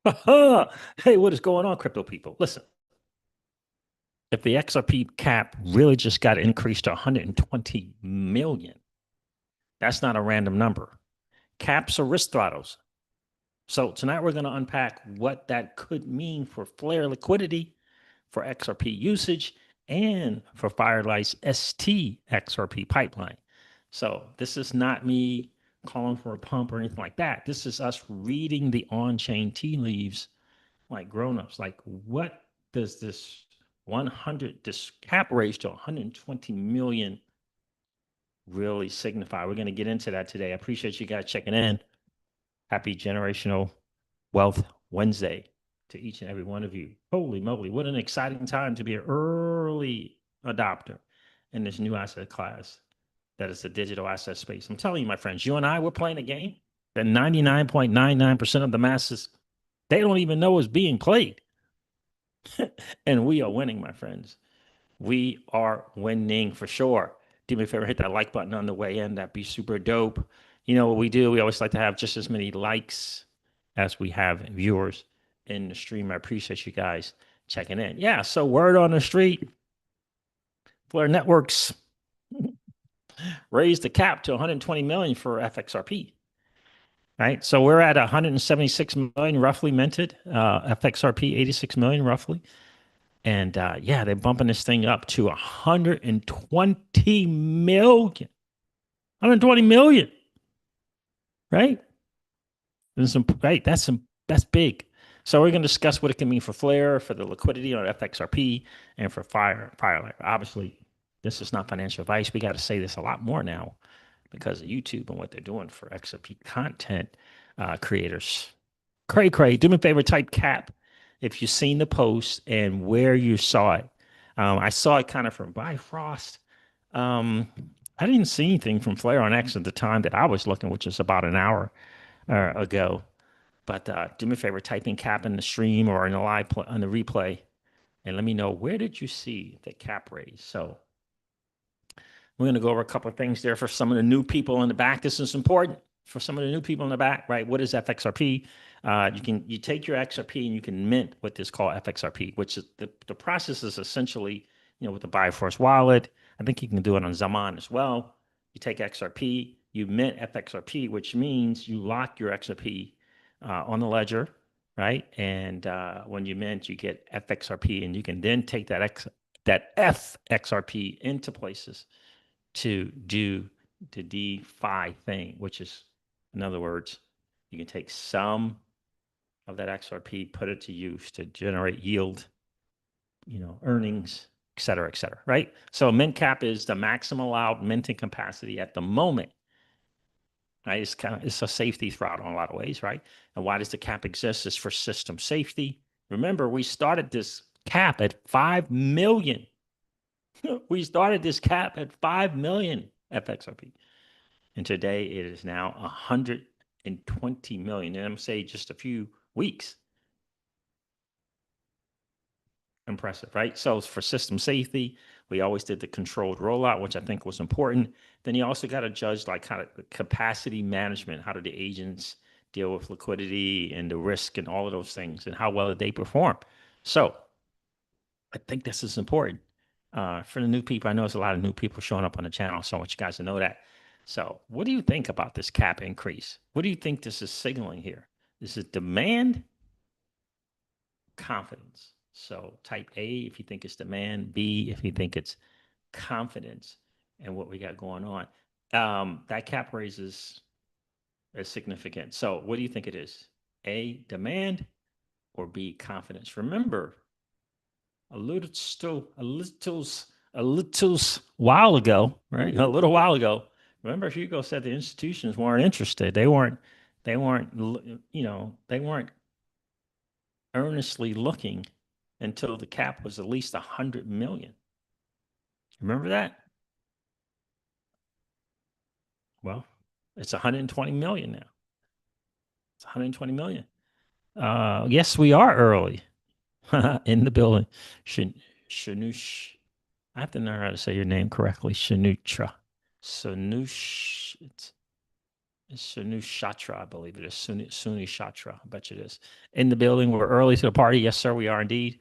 Hey, what is going on, crypto people? Listen, if the XRP cap really just got increased to 120 million, that's not a random number. Caps are risk throttles. So tonight we're going to unpack what that could mean for Flare liquidity, for XRP usage, and for Firelight's stXRP pipeline. So this is not me calling for a pump or anything like that. This is us reading the on-chain tea leaves like grown-ups. Like, what does this cap raise to 120 million really signify? We're going to get into that today. I appreciate you guys checking in. Happy Generational Wealth Wednesday to each and every one of you. Holy moly, what an exciting time to be an early adopter in this new asset class that is the digital asset space. I'm telling you, my friends, you and I, we're playing a game that 99.99% of the masses, they don't even know is being played. And we are winning, my friends. We are winning for sure. Do me a favor, hit that like button on the way in. That'd be super dope. You know what we do? We always like to have just as many likes as we have viewers in the stream. I appreciate you guys checking in. Yeah, so word on the street, Flare Networks raised the cap to 120 million for FXRP. Right, so we're at 176 million roughly minted. FXRP 86 million roughly. And yeah, they're bumping this thing up to 120 million. 120 million, right? Right, that's big. So we're going to discuss what it can mean for Flare, for the liquidity on FXRP, and for Firelight. Obviously, this is not financial advice. We got to say this a lot more now because of YouTube and what they're doing for XRP content creators. Cray. Do me a favor, type cap if you've seen the post and where you saw it. I saw it kind of from Bifrost. Um, I didn't see anything from Flare on X at the time that I was looking, which is about an hour ago. But do me a favor, type in cap in the stream or in the on the replay, and let me know, where did you see the cap raise. So we're going to go over a couple of things there for some of the new people in the back. This is important for some of the new people in the back, right? What is FXRP? You take your XRP and you can mint what is called FXRP, which is the process is essentially, with the Bifrost wallet. I think you can do it on Zaman as well. You take XRP, you mint FXRP, which means you lock your XRP on the ledger, right? And when you mint, you get FXRP, and you can then take that FXRP into places to do the DeFi thing, which is, in other words, you can take some of that XRP, put it to use to generate yield, earnings, et cetera, right? So mint cap is the maximum allowed minting capacity at the moment. Right? It's a safety throttle in a lot of ways, right? And why does the cap exist? It's for system safety. Remember, we started this cap at 5 million. We started this cap at 5 million FXRP. And today it is now 120 million. And I'm saying just a few weeks. Impressive, right? So for system safety, we always did the controlled rollout, which I think was important. Then you also got to judge like kind of capacity management. How do the agents deal with liquidity and the risk and all of those things, and how well did they perform? So I think this is important for the new people. I know there's a lot of new people showing up on the channel, so I want you guys to know that. So what do you think about this cap increase? What do you think this is signaling here? This is demand, confidence. So type A if you think it's demand, B if you think it's confidence in what we got going on. That cap raise is significant. So what do you think it is? A, demand, or B, confidence? Remember, a little while ago, right? A little while ago. Remember, Hugo said the institutions weren't interested. They weren't, they weren't earnestly looking until the cap was at least 100 million. Remember that? Well, it's 120 million now. It's 120 million. Yes, we are early in the building. Shanush. I have to know how to say your name correctly. Shanutra. Sanush. It's Sunu Shatra, I believe it is. Suni Shatra. I bet you it is. In the building, we're early to the party. Yes, sir, we are indeed.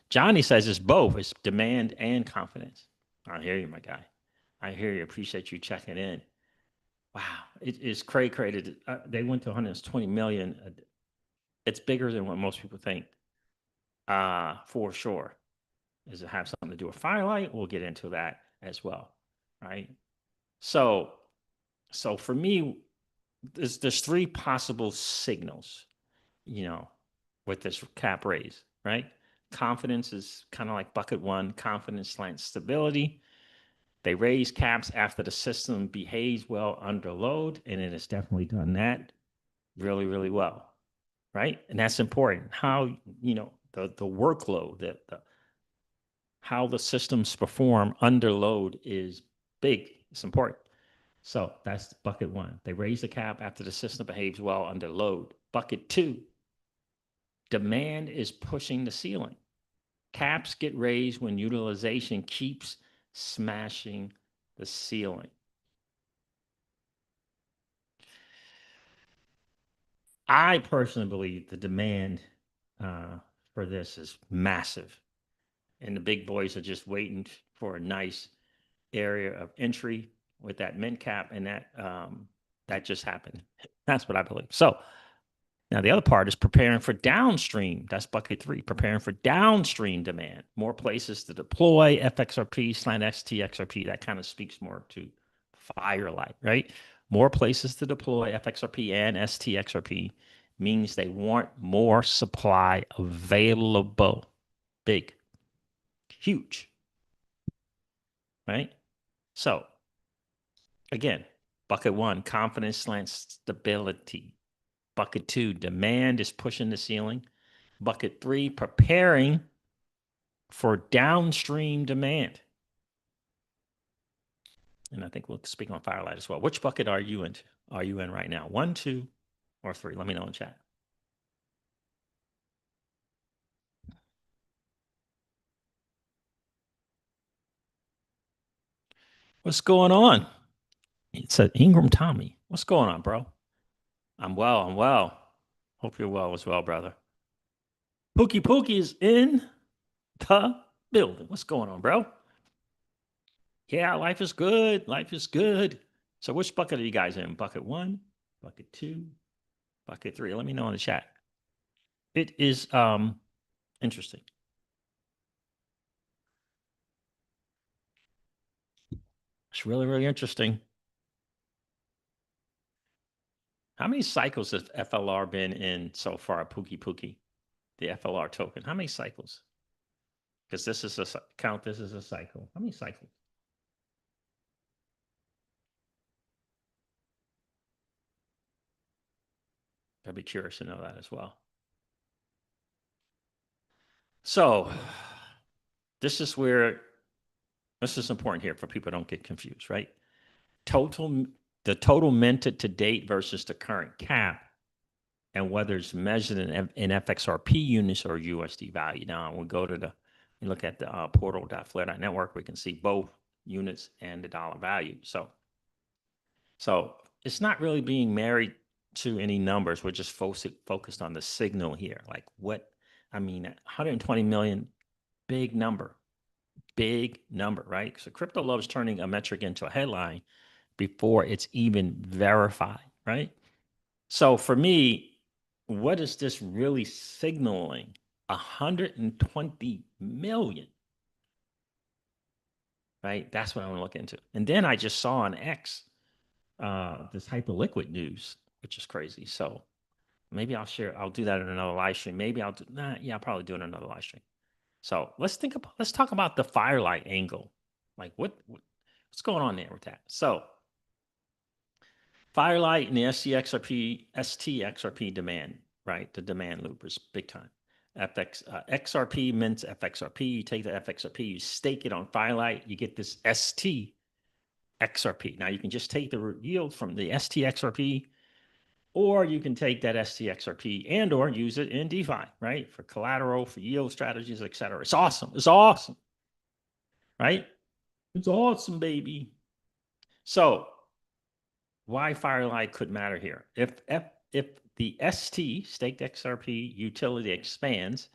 Johnny says it's both. It's demand and confidence. I hear you, my guy. I hear you. Appreciate you checking in. Wow, it is crazy. They went to 120 million. It's bigger than what most people think. For sure. Does it have something to do with Firelight? We'll get into that as well, right? So, so for me, there's three possible signals, you know, with this cap raise, right? Confidence is kind of like bucket one. Confidence slant stability. They raise caps after the system behaves well under load, and it has definitely done that really, really well, right? And that's important. How the workload, the how the systems perform under load is big. It's important. So that's bucket one. They raise the cap after the system behaves well under load. Bucket two, demand is pushing the ceiling. Caps get raised when utilization keeps smashing the ceiling. I personally believe the demand for this is massive, and the big boys are just waiting for a nice area of entry with that mint cap, and that just happened. That's what I believe. So now the other part is preparing for downstream. That's bucket three, preparing for downstream demand. More places to deploy FXRP slant stXRP. That kind of speaks more to Firelight, right? More places to deploy FXRP and stXRP means they want more supply available. Big, huge, right? So again, bucket one, confidence slant stability. Bucket two, demand is pushing the ceiling. Bucket three, preparing for downstream demand. And I think we'll speak on Firelight as well. Which bucket are you in? Are you in right now? One, two, or three? Let me know in chat. What's going on? It's an Ingram Tommy. What's going on, bro? I'm well. I'm well. Hope you're well as well, brother. Pookie Pookie is in the building. What's going on, bro? Yeah, life is good. Life is good. So which bucket are you guys in? Bucket one, bucket two, bucket three? Let me know in the chat. It is interesting. It's really, really interesting. How many cycles has FLR been in so far, Pookie Pookie? The FLR token. How many cycles? Because this is a count, this is a cycle. How many cycles? I'd be curious to know that as well. So this is where this is important here for people don't get confused, right? The total minted to date versus the current cap, and whether it's measured in FXRP units or USD value. Now we'll go to we look at the portal.flare.network. We can see both units and the dollar value. So it's not really being married to any numbers. We're just focused on the signal here. Like what, I mean, 120 million, big number, right? So crypto loves turning a metric into a headline before it's even verified, right? So for me, what is this really signaling? 120 million, right? That's what I want to look into. And then I just saw on X this hyperliquid news, which is crazy. So maybe I'll do that in another live stream. Maybe I'll I'll probably do it in another live stream. So let's talk about the Firelight angle. Like what's going on there with that? So Firelight and the stXRP demand, right? The demand loop is big time. XRP mints FXRP. You take the FXRP, you stake it on Firelight, you get this stXRP. Now you can just take the yield from the stXRP, or you can take that stXRP and or use it in DeFi, right? For collateral, for yield strategies, etc. It's awesome. It's awesome, right? It's awesome, baby. So why Firelight could matter here. If the ST staked XRP utility expands,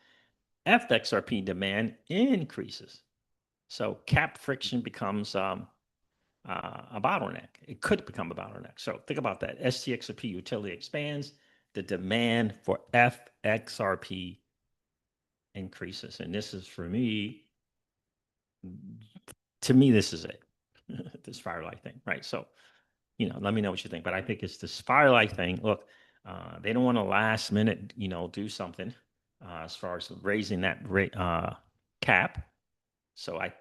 FXRP demand increases. So cap friction becomes a bottleneck. It could become a bottleneck. So think about that. STXRP utility expands, the demand for FXRP increases. And this is for me, to me, this is it. This Firelight thing, right? So, let me know what you think. But I think it's this Firelight thing. Look, they don't want to last minute, do something as far as raising that rate cap. So I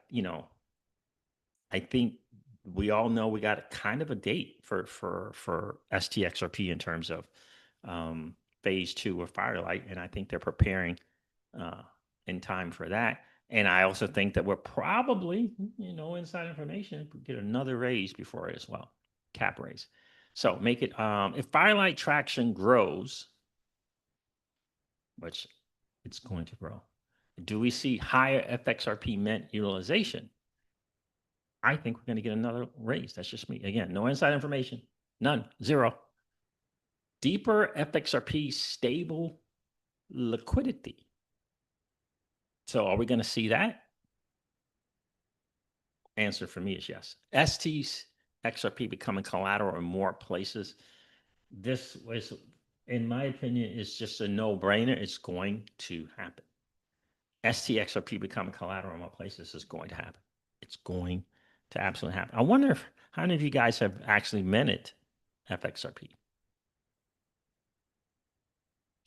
think we all know we got kind of a date for STXRP in terms of phase 2 of Firelight, and I think they're preparing uh, in time for that. And I also think that we're probably, inside information, get another raise before it as well, cap raise. So make it if Firelight traction grows, which it's going to grow. Do we see higher FXRP mint utilization? I think we're going to get another raise. That's just me. Again, no inside information. None. Zero. Deeper FXRP stable liquidity. So are we going to see that? Answer for me is yes. ST's XRP becoming collateral in more places. This was, in my opinion, is just a no-brainer. It's going to happen. STXRP becoming collateral in more places is going to happen. It's going to absolutely happen. I wonder how many of you guys have actually minted FXRP?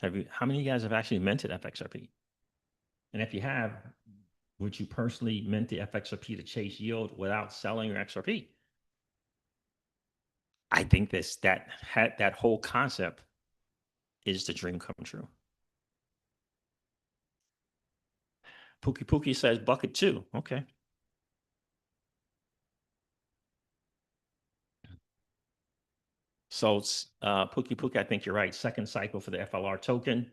How many of you guys have actually minted FXRP? And if you have, would you personally mint the FXRP to chase yield without selling your XRP? I think that whole concept is the dream come true. Pookie Pookie says bucket 2. Okay. So Pookie Pookie, I think you're right. Second cycle for the FLR token.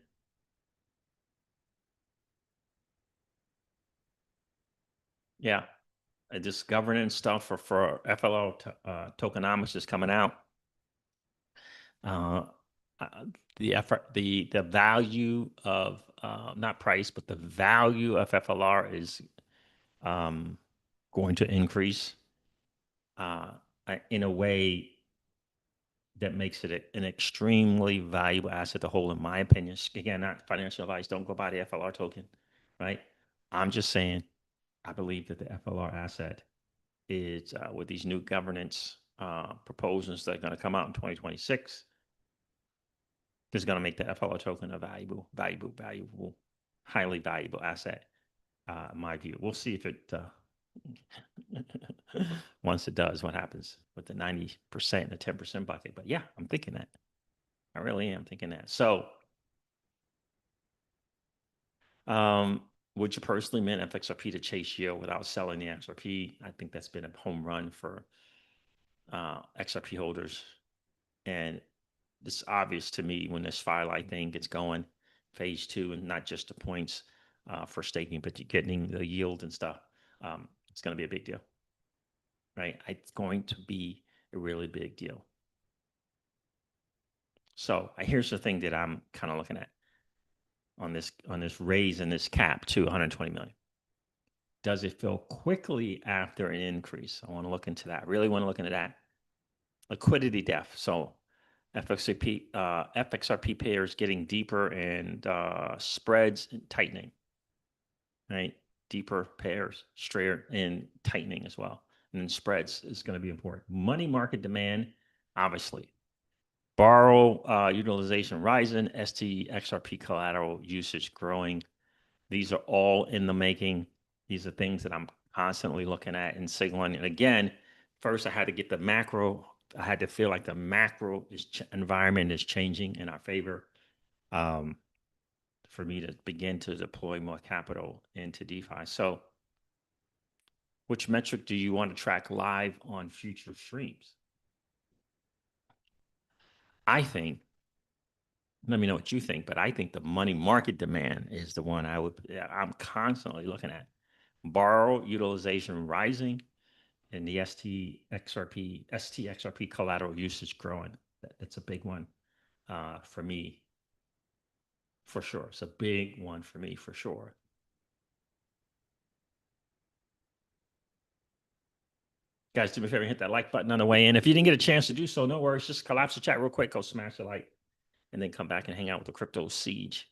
Yeah. This governance stuff for FLR tokenomics is coming out. The value of not price, but the value of FLR is going to increase in a way that makes it an extremely valuable asset to hold, in my opinion. Again, not financial advice. Don't go buy the FLR token, right? I'm just saying, I believe that the FLR asset is with these new governance proposals that are going to come out in 2026, is going to make the FLR token a valuable, highly valuable asset. In my view, we'll see if it once it does, what happens with the 90% and the 10% bucket. But yeah, I'm thinking that. I really am thinking that. So, would you personally mint FXRP to chase yield without selling the XRP? I think that's been a home run for XRP holders, and it's obvious to me when this Firelight thing gets going, phase 2, and not just the points for staking, but getting the yield and stuff. It's going to be a big deal, right? It's going to be a really big deal. So here's the thing that I'm kind of looking at on this raise and this cap to 120 million. Does it fill quickly after an increase? I want to look into that. Really want to look into that. Liquidity depth. So FXRP pairs getting deeper and spreads tightening, right? Deeper pairs, straighter and tightening as well. And then spreads is going to be important. Money market demand, obviously. Borrow utilization rising, STXRP collateral usage growing. These are all in the making. These are things that I'm constantly looking at and signaling. And again, first I had to get the macro. I had to feel like the macro environment is changing in our favor for me to begin to deploy more capital into DeFi. So which metric do you want to track live on future streams? I think, let me know what you think, but I think the money market demand is the one I'm constantly looking at. Borrow utilization rising, and the STXRP collateral usage growing. That's a big one for me, for sure. It's a big one for me, for sure. Guys, do me a favor, hit that like button on the way in. If you didn't get a chance to do so, no worries. Just collapse the chat real quick, go smash the like, and then come back and hang out with the Crypto Siege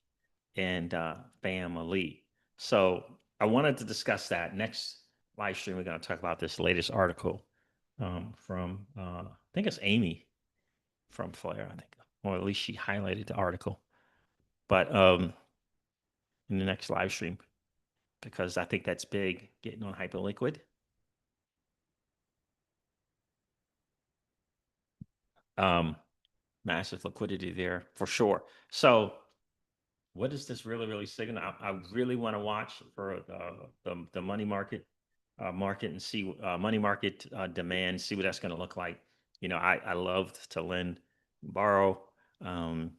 and family. So I wanted to discuss that. Next live stream, we're going to talk about this latest article from, I think it's Amy from Flare, I think, or at least she highlighted the article. But in the next live stream, because I think that's big, getting on Hyperliquid. Massive liquidity there for sure. So what is this really signal? I really want to watch for the money market market and see money market demand, see what that's going to look like. You know, I love to lend, borrow. I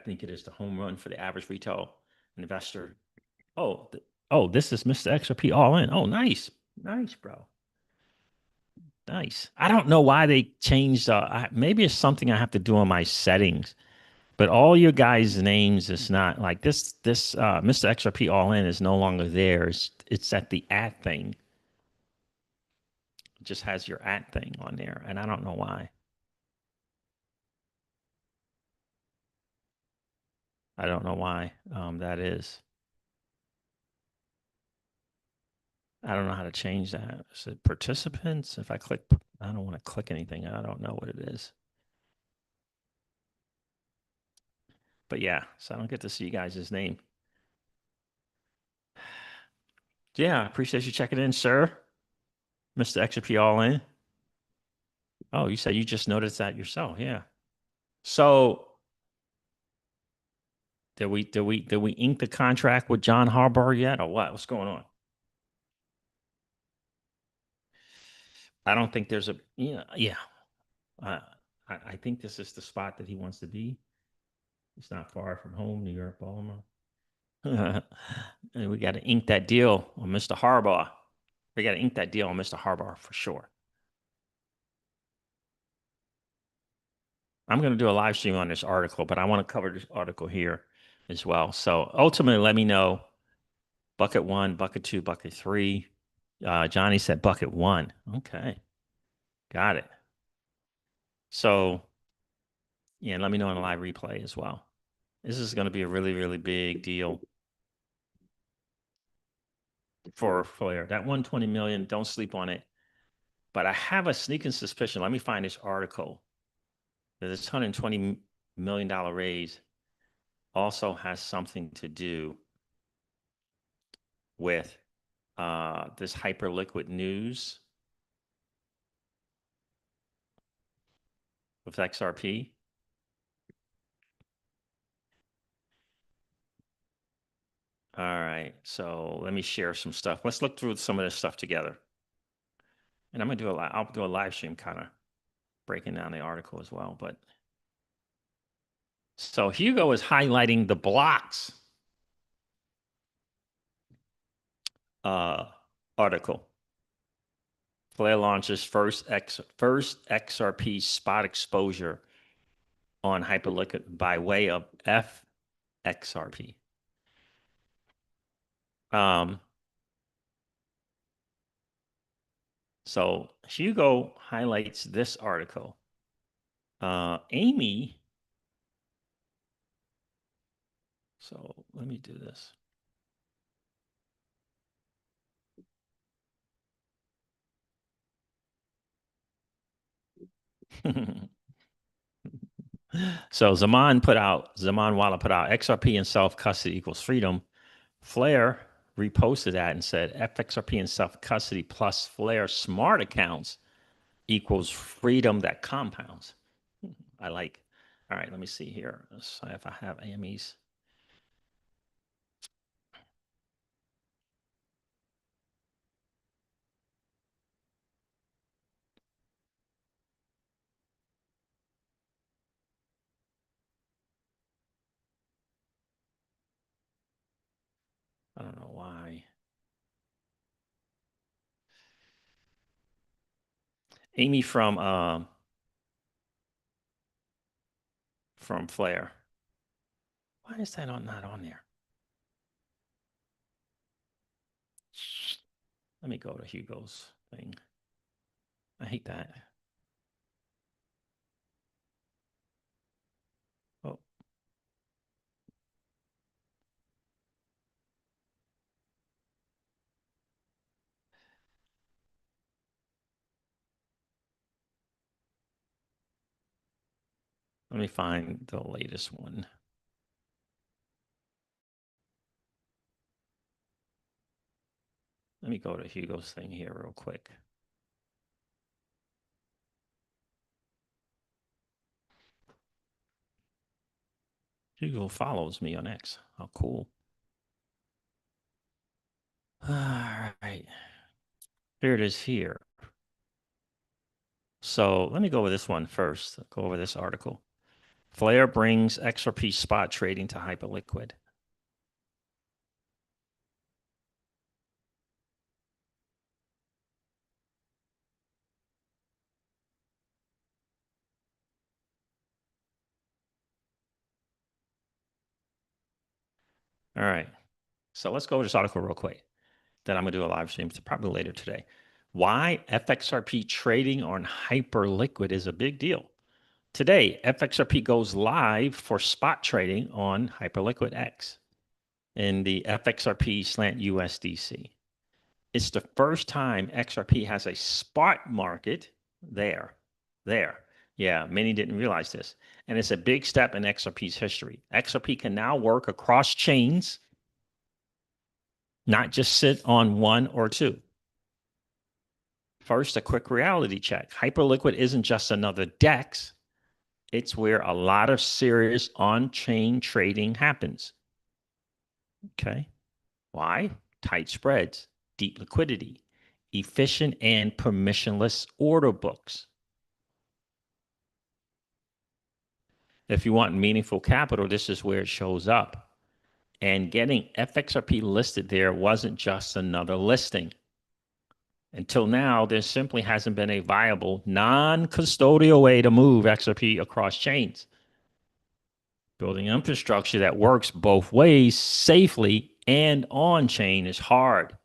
think it is the home run for the average retail investor. Oh, oh, this is Mr. XRP all in. Oh, nice, bro. Nice. I don't know why they changed. Maybe it's something I have to do on my settings. But all your guys' names is not like this. This Mr. XRP all in is no longer there. It's at the at thing. It just has your at thing on there, and I don't know why. I don't know why that is. I don't know how to change that. Is it participants? If I click, I don't want to click anything. I don't know what it is. But yeah, so I don't get to see you guys' name. Yeah, appreciate you checking in, sir. Mr. XRP all in. Oh, you said you just noticed that yourself. Yeah. So did we ink the contract with John Harbaugh yet, or what? What's going on? I don't think there's a yeah. Uh, I think this is the spot that he wants to be. It's not far from home, New York, Baltimore. And we got to ink that deal on Mr. Harbaugh. We got to ink that deal on Mr. Harbaugh for sure. I'm going to do a live stream on this article, but I want to cover this article here as well. So ultimately, let me know bucket one, bucket two, bucket three. Johnny said bucket one. Okay, got it. So yeah, let me know in the live replay as well. This is going to be a really big deal for Flare. That 120 million, don't sleep on it. But I have a sneaking suspicion. Let me find this article. That this $120 million raise also has something to do with this hyperliquid news with XRP. All right, so let me share some stuff. Let's look through some of this stuff together. And I'm gonna I'll do a live stream kind of breaking down the article as well. But so Hugo is highlighting the blocks article. Flare launches first XRP spot exposure on Hyperliquid by way of FXRP. So Hugo highlights this article. Amy. So let me do this. So Zaman Walla put out XRP and self-custody equals freedom. Flare reposted that and said FXRP and self-custody plus Flare smart accounts equals freedom that compounds. I like. All right, let me see here. Let's see if I have AMEs. I don't know why. Amy from Flare. Why is that not on there? Let me go to Hugo's thing. I hate that. Oh. Let me find the latest one. Let me go to Hugo's thing here real quick. Hugo follows me on X. How cool. All right. Here it is here. So let me go over this one first. Go over this article. Flare brings XRP spot trading to Hyperliquid. All right. So let's go over this article real quick. Then I'm going to do a live stream probably later today. Why FXRP trading on Hyperliquid is a big deal. Today, FXRP goes live for spot trading on Hyperliquid X in the FXRP slant USDC. It's the first time XRP has a spot market there. Yeah, many didn't realize this. And it's a big step in XRP's history. XRP can now work across chains, not just sit on one or two. First, a quick reality check. Hyperliquid isn't just another DEX. It's where a lot of serious on-chain trading happens. Okay. Why? Tight spreads, deep liquidity, efficient and permissionless order books. If you want meaningful capital, this is where it shows up. And getting FXRP listed there wasn't just another listing. Until now, there simply hasn't been a viable non-custodial way to move XRP across chains. Building infrastructure that works both ways safely and on-chain is hard.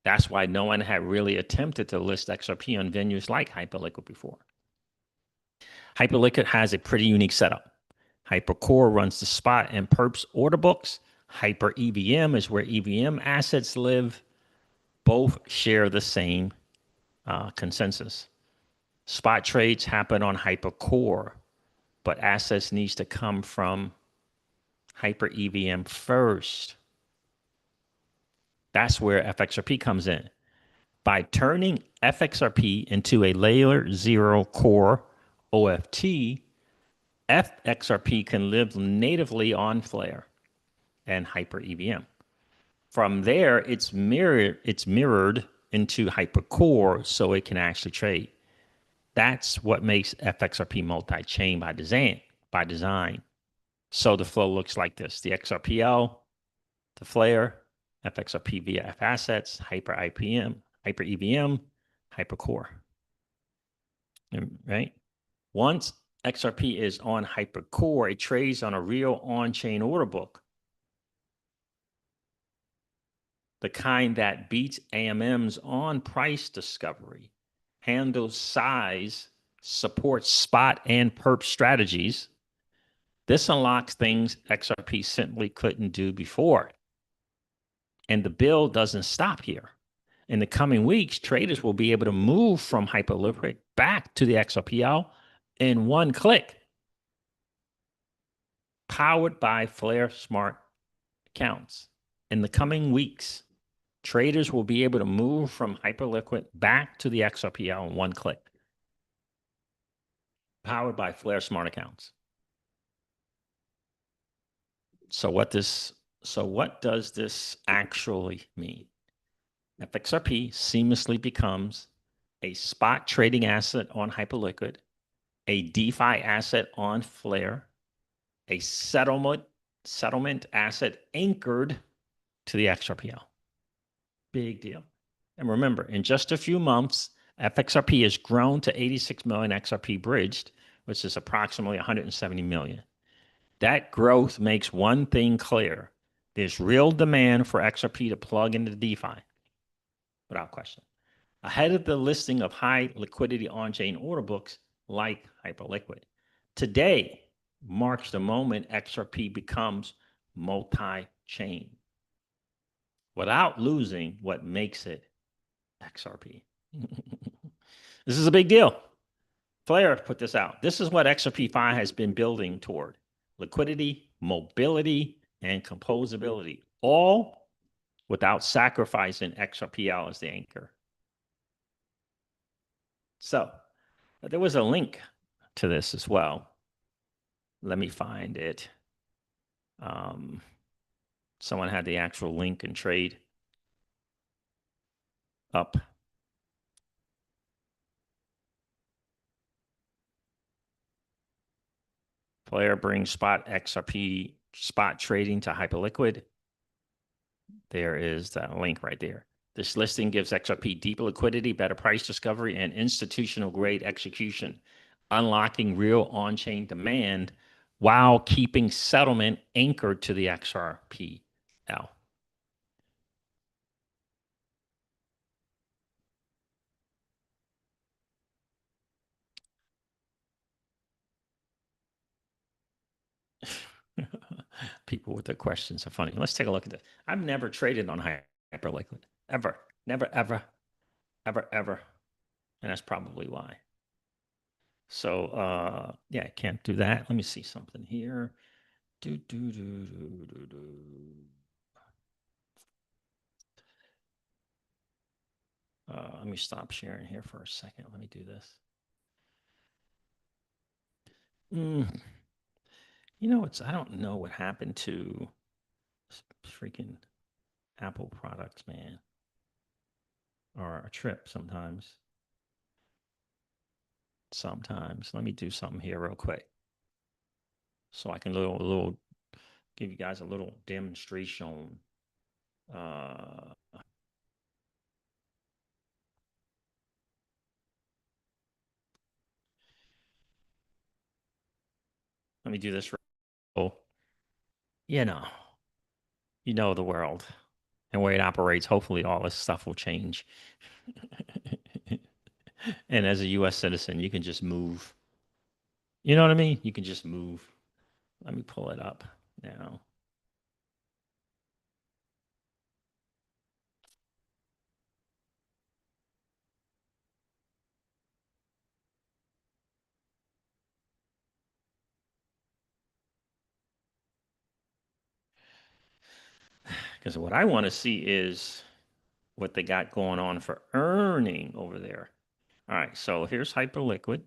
That's why no one had really attempted to list XRP on venues like Hyperliquid before. Hyperliquid has a pretty unique setup. Hypercore runs the spot and perps order books. Hyper EVM is where EVM assets live. Both share the same consensus. Spot trades happen on Hypercore, but assets needs to come from Hyper EVM first. That's where FXRP comes in. By turning FXRP into a layer 0 core OFT, FXRP can live natively on Flare and Hyper EVM. From there, it's mirrored into Hypercore so it can actually trade. That's what makes FXRP multi-chain by design. So the flow looks like this: the XRPL, the Flare, FXRP via FAssets, Hyper EVM, Hypercore. Right? Once XRP is on Hypercore, it trades on a real on-chain order book, the kind that beats AMMs on price discovery, handles size, supports spot and perp strategies. This unlocks things XRP simply couldn't do before. And the build doesn't stop here. In the coming weeks, traders will be able to move from Hyperliquid back to the XRPL in one click. Powered by Flare Smart accounts. In the coming weeks, traders will be able to move from Hyperliquid back to the XRPL in one click. Powered by Flare Smart accounts. So what does this actually mean? FXRP seamlessly becomes a spot trading asset on Hyperliquid, a DeFi asset on Flare, a settlement asset anchored to the XRPL. Big deal. And remember, in just a few months, FXRP has grown to 86 million XRP bridged, which is approximately 170 million. That growth makes one thing clear. There's real demand for XRP to plug into DeFi, without question. Ahead of the listing of high liquidity on-chain order books like Hyperliquid. Today marks the moment XRP becomes multi-chain without losing what makes it XRP. This is a big deal. Flair put this out. This is what XRPFi has been building toward: liquidity, mobility, and composability, all without sacrificing XRPL as the anchor. So there was a link to this as well. Let me find it. Someone had the actual link and trade up. Player brings spot XRP spot trading to Hyperliquid. There is that link right there. This listing gives XRP deeper liquidity, better price discovery, and institutional grade execution, unlocking real on-chain demand while keeping settlement anchored to the XRPL. People with their questions are funny. Let's take a look at this. I've never traded on Hyperliquid, ever, never, ever, ever, ever, and that's probably why. So, yeah, I can't do that. Let me see something here. Let me stop sharing here for a second. Let me do this. You know, I don't know what happened to freaking Apple products, man, or a trip sometimes. Let me do something here real quick so I can give you guys a little demonstration. Let me do this. You know the world and the way it operates. Hopefully all this stuff will change. And as a US citizen, you can just move. You know what I mean? You can just move. Let me pull it up now. Because what I want to see is what they got going on for earning over there. All right, so here's Hyperliquid.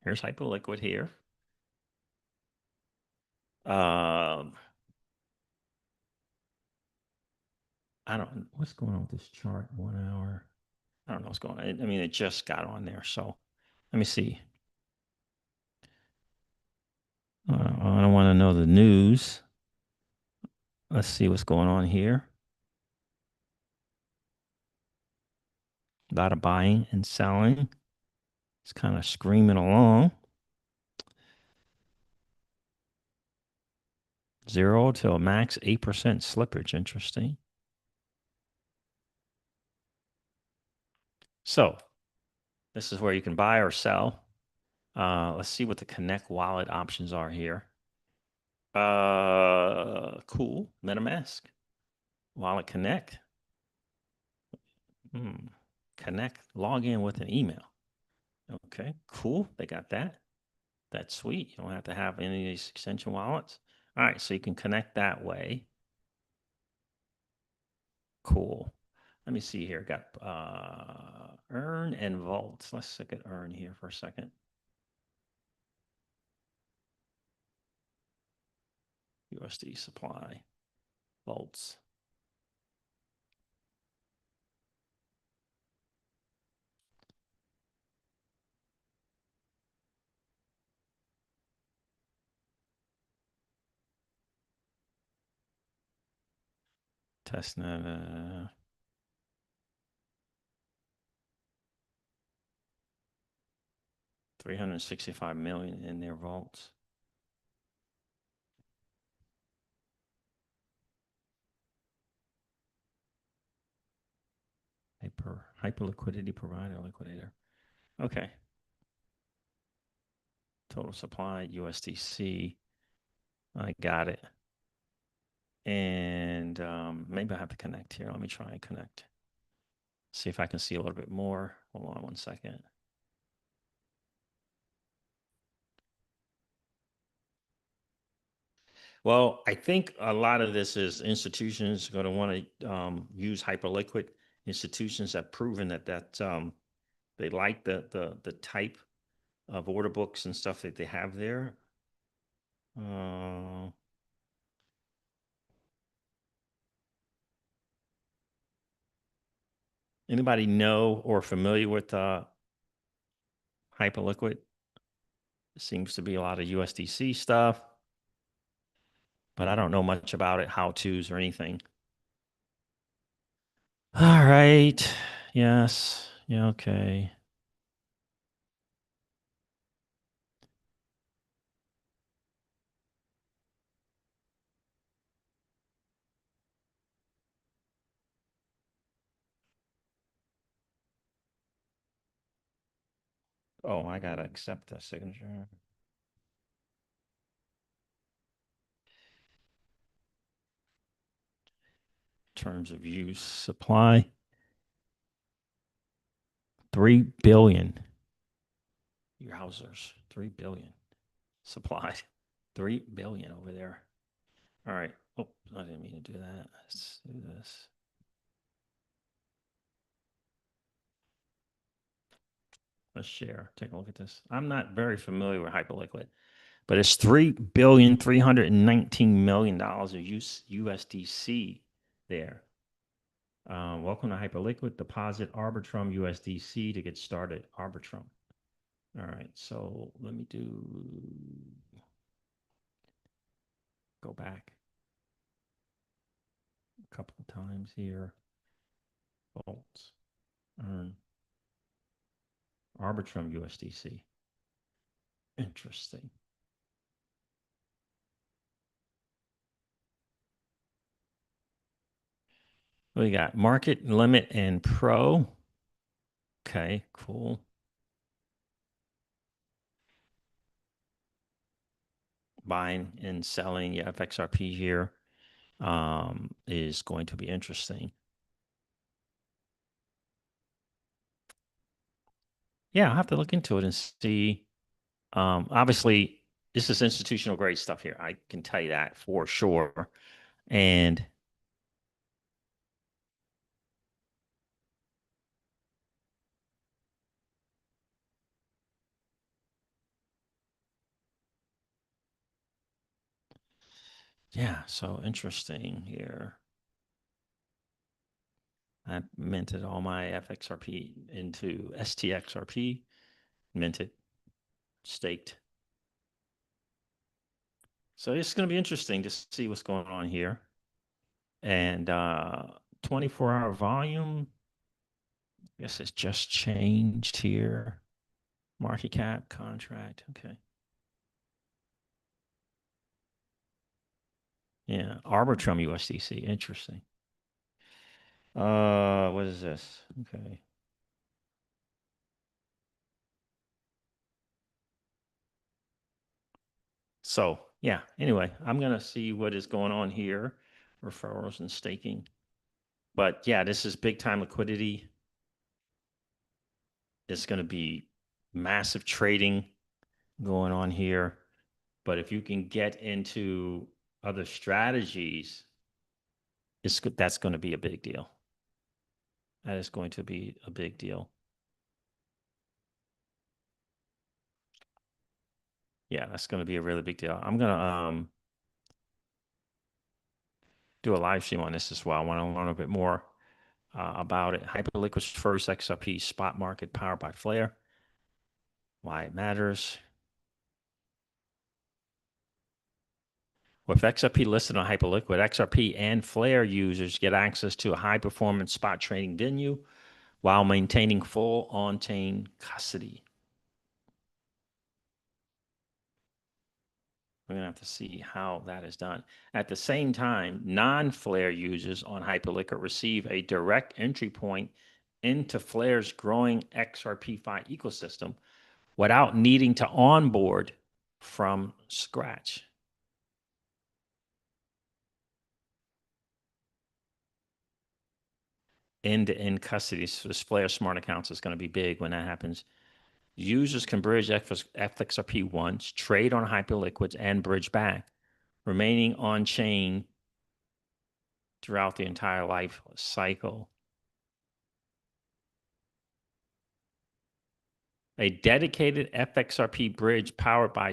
Here's Hyperliquid here. I don't, what's going on with this chart? 1 hour. I don't know what's going on. I mean, it just got on there. So let me see. I don't want to know the news. Let's see what's going on here. A lot of buying and selling. It's kind of screaming along. 0 to a max 8% slippage. Interesting. So this is where you can buy or sell. Let's see what the Connect wallet options are here. Cool. MetaMask. Wallet Connect. Connect. Log in with an email. Okay, cool. They got that. That's sweet. You don't have to have any of these extension wallets. All right, so you can connect that way. Cool. Let me see here. Got Earn and Vaults. Let's look at Earn here for a second. USD supply. Vaults. testnet. 365 million in their vaults. Hyper liquidity provider, liquidator. Okay. Total supply, USDC. I got it. And maybe I have to connect here. Let me try and connect. See if I can see a little bit more. Hold on one second. Well, I think a lot of this is institutions going to want to use hyperliquid. Institutions have proven that they like the type of order books and stuff that they have there. Anybody know or familiar with hyperliquid? Seems to be a lot of USDC stuff, but I don't know much about it, how-tos or anything. All right. Yes. Yeah, okay. Oh, I gotta accept that signature. Terms of use, supply. 3 billion. Yowzers. 3 billion. Supplied. 3 billion over there. All right. Oh, I didn't mean to do that. Let's do this. Let's share. Take a look at this. I'm not very familiar with Hyperliquid, but it's $3,319,000,000 of USDC there. Welcome to Hyperliquid. Deposit Arbitrum USDC to get started. Arbitrum. All right. So let me go back a couple of times here. Bolts. Earn. Arbitrum USDC. Interesting. We got market, limit, and pro. Okay, cool. Buying and selling, yeah, FXRP here is going to be interesting. Yeah, I'll have to look into it and see. Obviously, this is institutional grade stuff here. I can tell you that for sure. And yeah, so interesting here. I minted all my FXRP into stXRP, minted, staked. So it's going to be interesting to see what's going on here. And 24-hour volume, I guess it's just changed here. Market cap, contract, okay. Yeah, Arbitrum USDC, interesting. What is this? Okay. So yeah, anyway, I'm gonna see what is going on here. Referrals and staking. But yeah, this is big time liquidity. It's gonna be massive trading going on here. But if you can get into other strategies, that's going to be a big deal. That is going to be a big deal. Yeah, that's going to be a really big deal. I'm going to do a live stream on this as well. I want to learn a bit more about it. Hyperliquid's first XRP spot market powered by Flare. Why it matters. With XRP listed on Hyperliquid, XRP and Flare users get access to a high-performance spot trading venue while maintaining full on-chain custody. We're going to have to see how that is done. At the same time, non-Flare users on Hyperliquid receive a direct entry point into Flare's growing XRPFi ecosystem without needing to onboard from scratch. End-to-end custody for Flare smart accounts is going to be big when that happens. Users can bridge FXRP once, trade on Hyperliquids, and bridge back, remaining on chain throughout the entire life cycle. A dedicated FXRP bridge powered by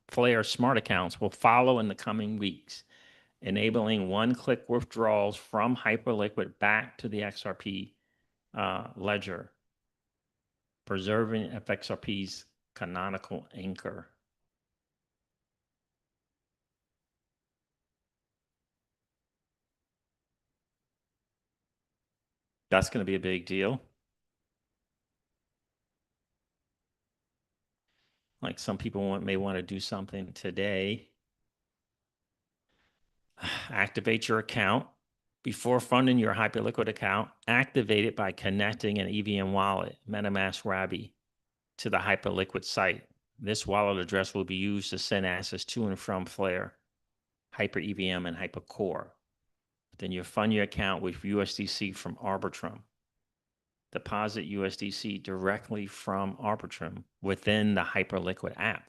Flare smart accounts will follow in the coming weeks, enabling one-click withdrawals from Hyperliquid back to the XRP ledger, preserving FXRP's canonical anchor. That's going to be a big deal. Like some people may want to do something today. Activate your account. Before funding your Hyperliquid account, activate it by connecting an EVM wallet, MetaMask Rabby, to the Hyperliquid site. This wallet address will be used to send assets to and from Flare, Hyper EVM, and Hypercore. Then you fund your account with USDC from Arbitrum. Deposit USDC directly from Arbitrum within the Hyperliquid app.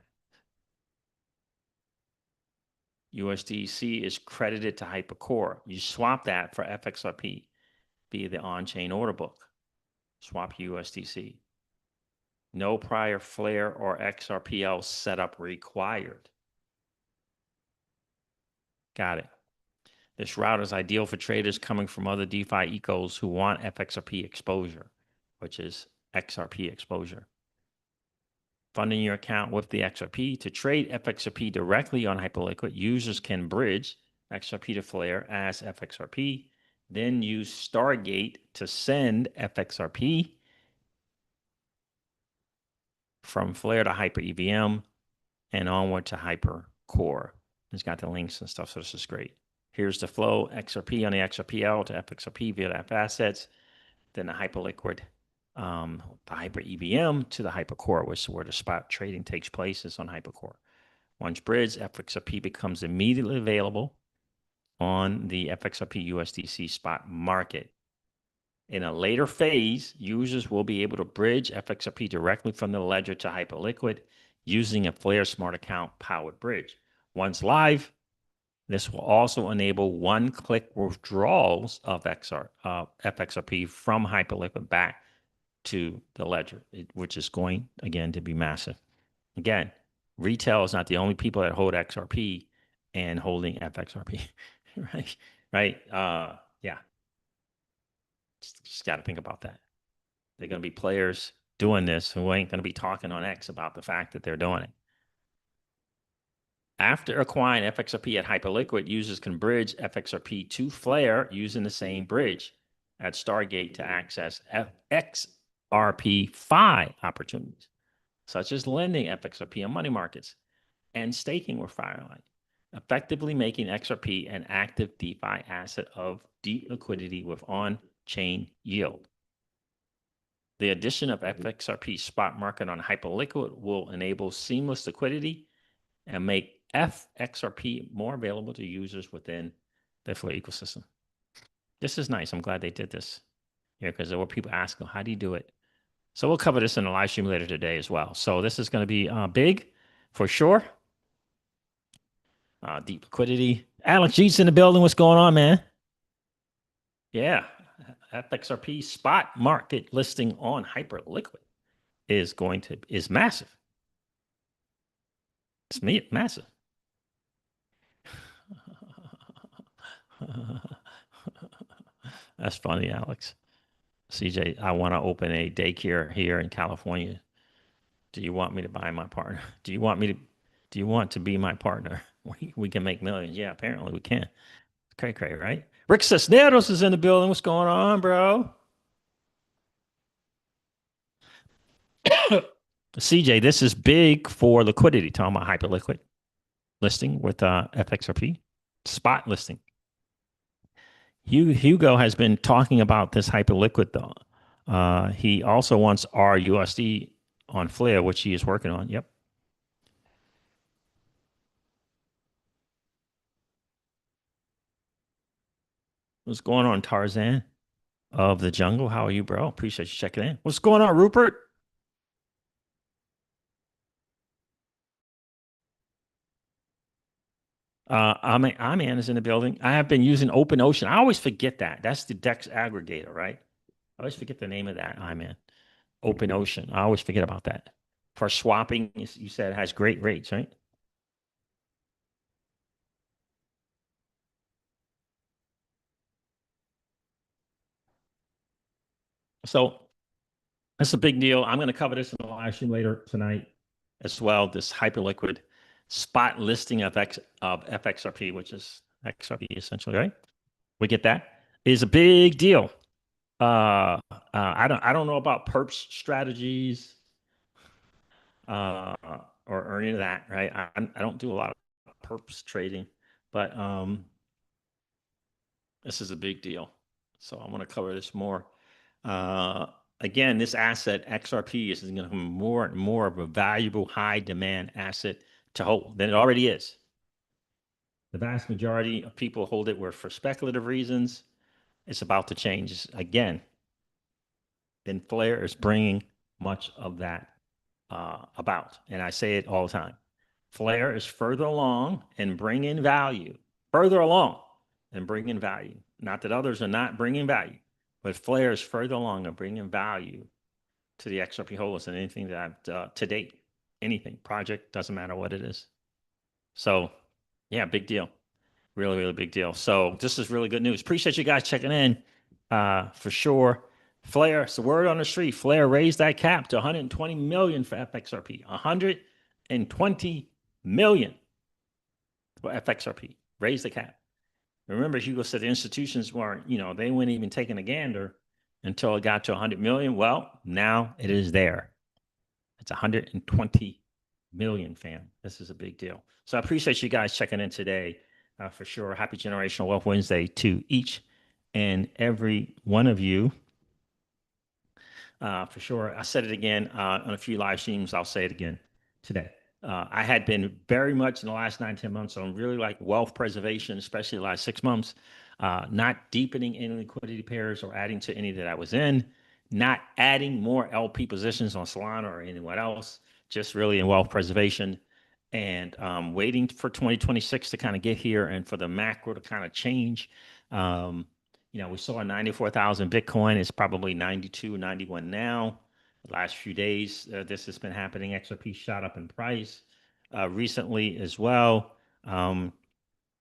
USDC is credited to Hypercore. You swap that for FXRP via the on-chain order book. Swap USDC. No prior Flare or XRPL setup required. Got it. This route is ideal for traders coming from other DeFi ecos who want FXRP exposure, which is XRP exposure. Funding your account with the XRP. To trade FXRP directly on Hyperliquid, users can bridge XRP to Flare as FXRP, then use Stargate to send FXRP from Flare to Hyper EVM and onward to Hypercore. It's got the links and stuff, so this is great. Here's the flow, XRP on the XRPL to FXRP via the FAssets, then the Hyperliquid, the Hyper EVM to the Hypercore, which is where the spot trading takes place, is on Hypercore. Once bridged, FXRP becomes immediately available on the FXRP USDC spot market. In a later phase, users will be able to bridge FXRP directly from the ledger to Hyperliquid using a Flare smart account powered bridge. Once live, this will also enable one-click withdrawals of FXRP from Hyperliquid back to the ledger, which is going, again, to be massive. Again, retail is not the only people that hold XRP and holding FXRP, right? Right? Yeah. Just got to think about that. They're going to be players doing this who ain't going to be talking on X about the fact that they're doing it. After acquiring FXRP at Hyperliquid, users can bridge FXRP to Flare using the same bridge at Stargate to access XRPFi opportunities, such as lending FXRP on money markets and staking with Firelight, effectively making XRP an active DeFi asset of deep liquidity with on-chain yield. The addition of FXRP spot market on Hyperliquid will enable seamless liquidity and make FXRP more available to users within the Flare ecosystem. This is nice. I'm glad they did this here because there were people asking, how do you do it? So we'll cover this in a live stream later today as well. So this is going to be big for sure. Deep liquidity. Alex Jeet's in the building. What's going on, man? Yeah. FXRP spot market listing on Hyperliquid is massive. It's massive. That's funny, Alex. CJ, I want to open a daycare here in California. Do you want me to buy my partner? Do you want to be my partner? we can make millions. Yeah, apparently we can. Cray cray, right? Rick Cisneros is in the building. What's going on, bro? CJ, this is big for liquidity. Talking about hyperliquid listing with FXRP spot listing. Hugo has been talking about this hyperliquid though. He also wants RUSD on Flare, which he is working on. Yep. What's going on, Tarzan of the jungle? How are you, bro? Appreciate you checking in. What's going on, Rupert? Iman is in the building. I have been using Open Ocean. I always forget that. That's the DEX aggregator, right? I always forget the name of that, Iman. Open Ocean. I always forget about that. For swapping, you said it has great rates, right? So that's a big deal. I'm going to cover this in the live stream later tonight as well. This hyperliquid spot listing of FXRP, which is XRP essentially, right? We get that. Is a big deal. I don't know about perps strategies uh, or any of that, right? I don't do a lot of perps trading, but this is a big deal. So I want to cover this more. Uh, Again, this asset XRP is going to become more and more of a valuable, high demand asset to hold than it already is. The vast majority of people hold it for speculative reasons. It's about to change again. Then Flare is bringing much of that about, and I say it all the time. Flare is further along and bringing value, further along and bringing value. Not that others are not bringing value, but Flare is further along and bringing value to the XRP holders than anything that to date, anything project doesn't matter what it is. So, yeah, big deal, really, really big deal. So this is really good news. Appreciate you guys checking in, for sure. Flare, it's the word on the street. Flare raised that cap to 120 million for FXRP. 120 million for FXRP. Raise the cap. Remember, Hugo said the institutions weren't, they weren't even taking a gander until it got to 100 million. Well, now it is there. It's 120 million, fam. This is a big deal. So I appreciate you guys checking in today, for sure. Happy Generational Wealth Wednesday to each and every one of you. For sure. I said it again on a few live streams. I'll say it again today. I had been very much in the last 9, 10 months on really like wealth preservation, especially the last 6 months, not deepening any liquidity pairs or adding to any that I was in, not adding more LP positions on Solana or anyone else, just really in wealth preservation and waiting for 2026 to kind of get here and for the macro to kind of change. We saw a 94,000 Bitcoin. It's probably 92, 91 now. The last few days, this has been happening. XRP shot up in price recently as well. We're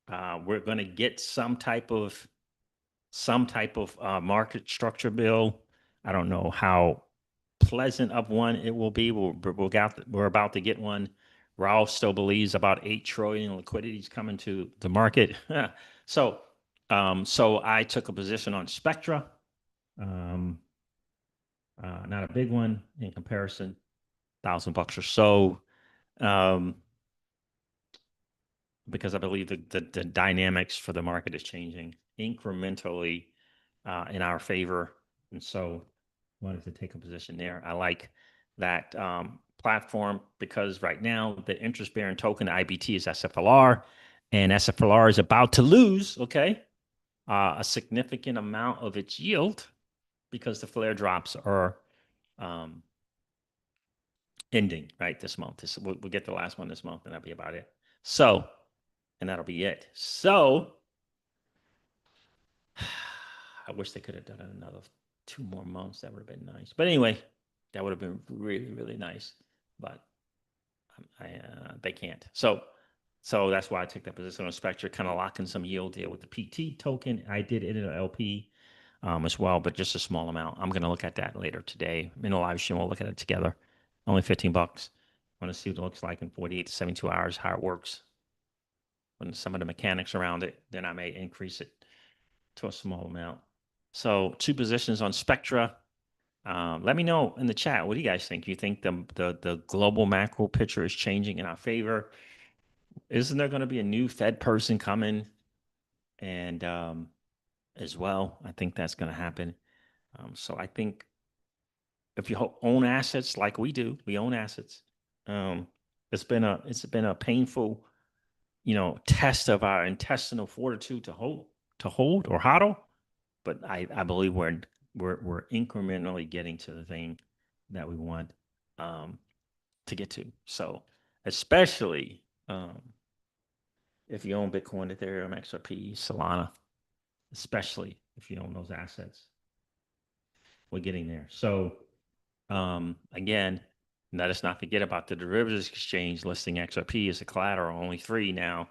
going to get some type of market structure bill. I don't know how pleasant of one it will be. We're about to get one. Raul still believes about 8 trillion liquidity is coming to the market. So I took a position on Spectra. Um, Not a big one in comparison, $1,000 or so, um, because I believe the dynamics for the market is changing incrementally in our favor, and so wanted to take a position there. I like that platform because right now the interest-bearing token, the IBT, is SFLR, and SFLR is about to lose, a significant amount of its yield because the flare drops are um, ending right this month. We'll get the last one this month, and that'll be about it. So, and that'll be it. So, I wish they could have done it another 2 more months. That would have been nice. But anyway, that would have been really, really nice. But they can't. So that's why I took that position on Spectre, kind of locking some yield there with the PT token. I did it in an LP as well, but just a small amount. I'm going to look at that later today in a live stream. We'll look at it together. Only $15. Want to see what it looks like in 48 to 72 hours, how it works. when some of the mechanics around it, then I may increase it to a small amount. So 2 positions on Spectra. Let me know in the chat. What do you guys think? You think the global macro picture is changing in our favor? Isn't there going to be a new Fed person coming? And as well, I think that's going to happen. So I think if you own assets like we do, we own assets. Um, it's been a painful, test of our intestinal fortitude to hold or hodl. But I believe we're incrementally getting to the thing that we want to get to. So especially if you own Bitcoin, Ethereum, XRP, Solana, especially if you own those assets, we're getting there. So again, let us not forget about the derivatives exchange listing XRP as a collateral. Only 3 now.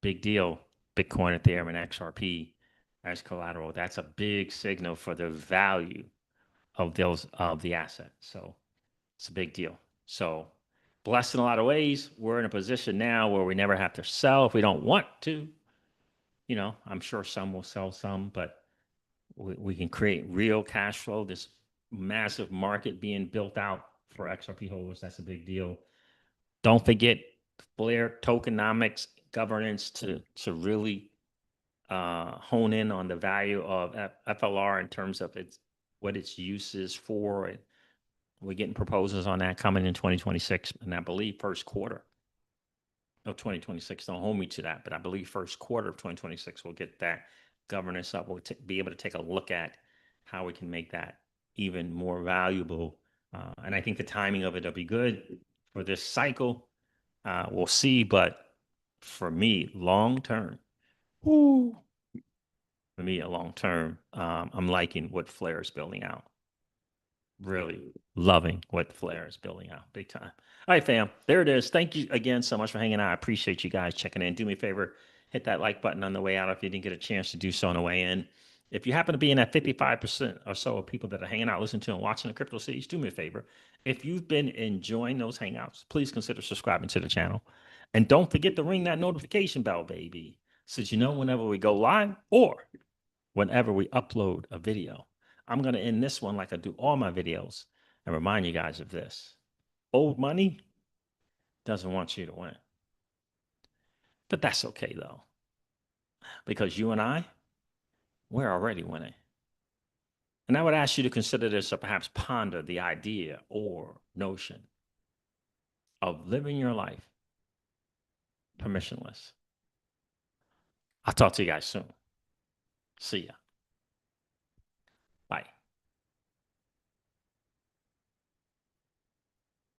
Big deal. Bitcoin, Ethereum, and XRP as collateral. That's a big signal for the value of the asset. So it's a big deal. So blessed in a lot of ways. We're in a position now where we never have to sell if we don't want to. I'm sure some will sell some, but we can create real cash flow. This massive market being built out for XRP holders. That's a big deal. Don't forget Flare tokenomics governance to really hone in on the value of FLR in terms of what its use is for. And we're getting proposals on that coming in 2026, and I believe first quarter of 2026. Don't hold me to that, but I believe first quarter of 2026 we'll get that governance up. We'll be able to take a look at how we can make that even more valuable. And I think the timing of it will be good for this cycle. We'll see, but for me, long term, I'm liking what Flare is building out. Really loving what Flare is building out, big time. All right, fam, there it is. Thank you again so much for hanging out. I appreciate you guys checking in. Do me a favor, hit that like button on the way out if you didn't get a chance to do so on the way in. If you happen to be in that 55% or so of people that are hanging out, listening to and watching the Crypto Cities, do me a favor. If you've been enjoying those hangouts, please consider subscribing to the channel. And don't forget to ring that notification bell, baby, so that you know whenever we go live or whenever we upload a video. I'm going to end this one like I do all my videos and remind you guys of this. Old money doesn't want you to win. But that's okay, though, because you and I, we're already winning. And I would ask you to consider this or perhaps ponder the idea or notion of living your life permissionless. I'll talk to you guys soon. See ya.